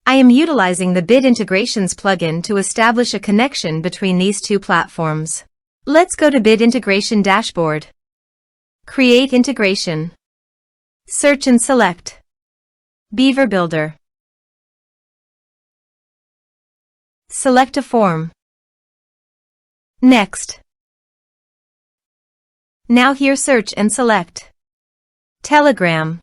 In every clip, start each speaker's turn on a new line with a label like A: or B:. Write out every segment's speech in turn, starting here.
A: I am utilizing the Bid Integrations plugin to establish a connection between these two platforms. Let's go to Bid Integration Dashboard. Create Integration. Search and select Beaver Builder. Select a form. Next. Now here search and select Telegram.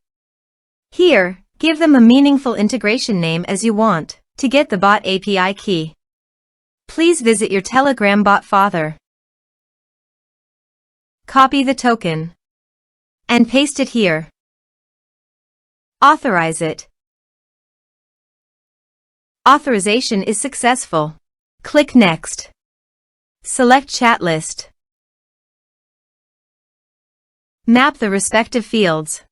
A: Here, give them a meaningful integration name as you want to get the bot API key. Please visit your Telegram bot father. Copy the token and paste it here. Authorize it. Authorization is successful. Click Next. Select Chat List. Map the respective fields.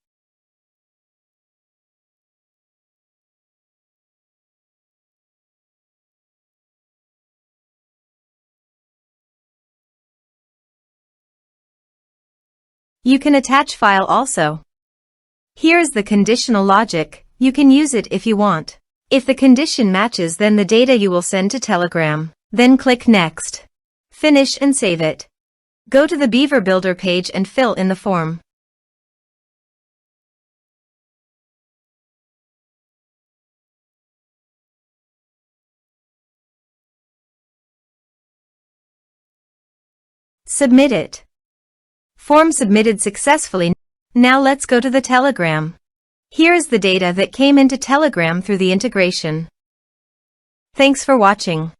A: You can attach file also. Here is the conditional logic. You can use it if you want. If the condition matches, then the data you will send to Telegram. Then click Next. Finish and save it. Go to the Beaver Builder page and fill in the form. Submit it. Form submitted successfully. Now let's go to the Telegram. Here is the data that came into Telegram through the integration. Thanks for watching.